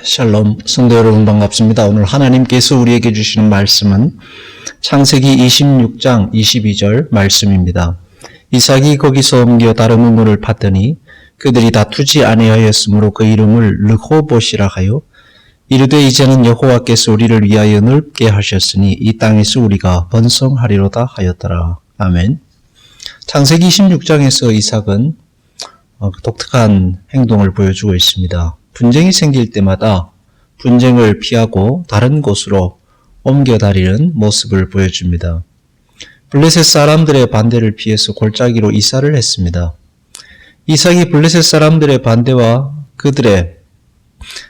샬롬, 성도 여러분 반갑습니다. 오늘 하나님께서 우리에게 주시는 말씀은 창세기 26장 22절 말씀입니다. 이삭이 거기서 옮겨 다른 우물을 팠더니 그들이 다투지 아니하였으므로 그 이름을 르호봇이라 하여 이르되 이제는 여호와께서 우리를 위하여 넓게 하셨으니 이 땅에서 우리가 번성하리로다 하였더라. 아멘. 창세기 26장에서 이삭은 독특한 행동을 보여주고 있습니다. 분쟁이 생길 때마다 분쟁을 피하고 다른 곳으로 옮겨 다니는 모습을 보여줍니다. 블레셋 사람들의 반대를 피해서 골짜기로 이사를 했습니다. 이삭이 블레셋 사람들의 반대와 그들의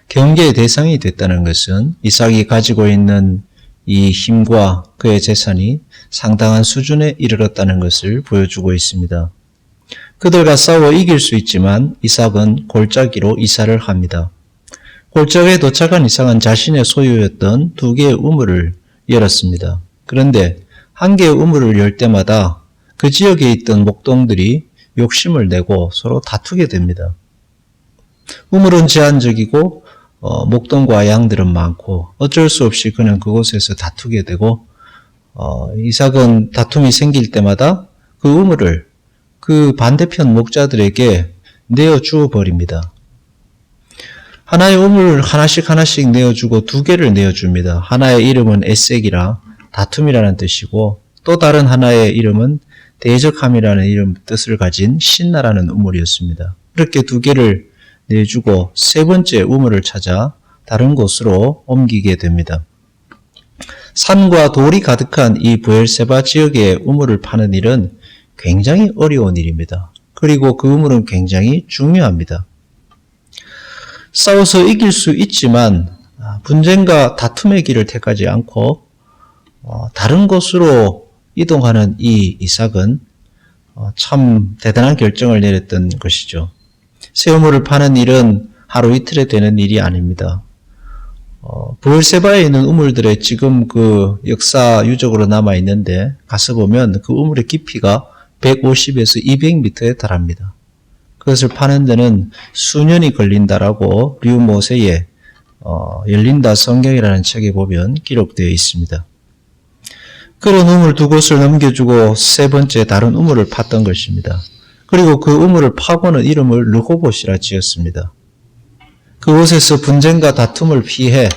경계의 대상이 됐다는 것은 이삭이 가지고 있는 이 힘과 그의 재산이 상당한 수준에 이르렀다는 것을 보여주고 있습니다. 그들과 싸워 이길 수 있지만 이삭은 골짜기로 이사를 합니다. 골짜기에 도착한 이삭은 자신의 소유였던 2개의 우물을 열었습니다. 그런데 한 개의 우물을 열 때마다 그 지역에 있던 목동들이 욕심을 내고 서로 다투게 됩니다. 우물은 제한적이고 목동과 양들은 많고 어쩔 수 없이 그는 그곳에서 다투게 되고 이삭은 다툼이 생길 때마다 그 우물을 그 반대편 목자들에게 내어주어 버립니다. 하나의 우물을 하나씩 내어주고 2개를 내어줍니다. 하나의 이름은 에색이라 다툼이라는 뜻이고 또 다른 하나의 이름은 대적함이라는 뜻을 가진 신나라는 우물이었습니다. 그렇게 2개를 내주고 3번째 우물을 찾아 다른 곳으로 옮기게 됩니다. 산과 돌이 가득한 이 브엘세바 지역의 우물을 파는 일은 굉장히 어려운 일입니다. 그리고 그 우물은 굉장히 중요합니다. 싸워서 이길 수 있지만 분쟁과 다툼의 길을 택하지 않고 다른 곳으로 이동하는 이 이삭은 참 대단한 결정을 내렸던 것이죠. 새 우물을 파는 일은 하루 이틀에 되는 일이 아닙니다. 브엘세바에 있는 우물들에 지금 그 역사 유적으로 남아 있는데 가서 보면 그 우물의 깊이가 150에서 200m에 달합니다. 그것을 파는 데는 수년이 걸린다라고 류모세의 열린다 성경이라는 책에 보면 기록되어 있습니다. 그런 우물 2곳을 넘겨주고 3번째 다른 우물을 팠던 것입니다. 그리고 그 우물을 파고는 이름을 르호봇이라 지었습니다. 그곳에서 분쟁과 다툼을 피해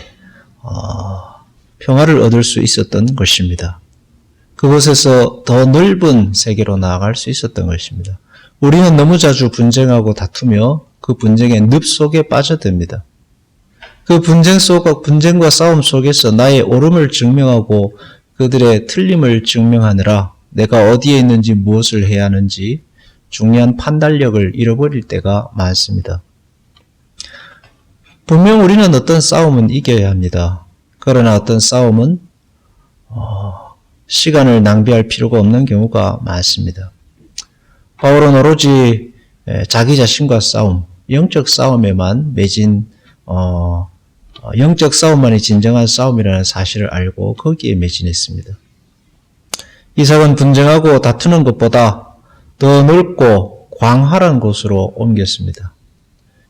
평화를 얻을 수 있었던 것입니다. 그곳에서 더 넓은 세계로 나아갈 수 있었던 것입니다. 우리는 너무 자주 분쟁하고 다투며 그 분쟁의 늪 속에 빠져듭니다. 그 분쟁과 싸움 속에서 나의 옳음을 증명하고 그들의 틀림을 증명하느라 내가 어디에 있는지 무엇을 해야 하는지 중요한 판단력을 잃어버릴 때가 많습니다. 분명 우리는 어떤 싸움은 이겨야 합니다. 그러나 어떤 싸움은 시간을 낭비할 필요가 없는 경우가 많습니다. 바울은 오로지 자기 자신과 싸움, 영적 싸움에만 매진, 영적 싸움만이 진정한 싸움이라는 사실을 알고 거기에 매진했습니다. 이삭은 분쟁하고 다투는 것보다 더 넓고 광활한 곳으로 옮겼습니다.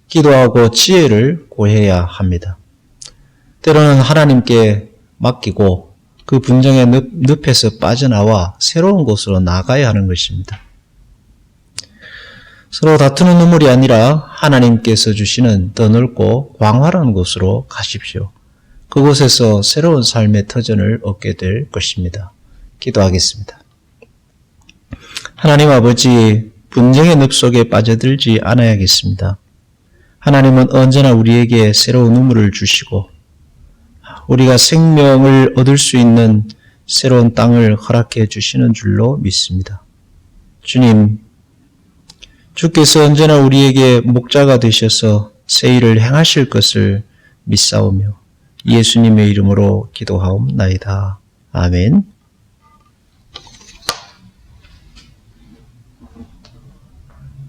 기도하고 지혜를 구해야 합니다. 때로는 하나님께 맡기고 그 분쟁의 늪에서 빠져나와 새로운 곳으로 나가야 하는 것입니다. 서로 다투는 우물이 아니라 하나님께서 주시는 더 넓고 광활한 곳으로 가십시오. 그곳에서 새로운 삶의 터전을 얻게 될 것입니다. 기도하겠습니다. 하나님 아버지, 분쟁의 늪 속에 빠져들지 않아야겠습니다. 하나님은 언제나 우리에게 새로운 우물을 주시고 우리가 생명을 얻을 수 있는 새로운 땅을 허락해 주시는 줄로 믿습니다. 주님, 주께서 언제나 우리에게 목자가 되셔서 새 일을 행하실 것을 믿사오며 예수님의 이름으로 기도하옵나이다. 아멘.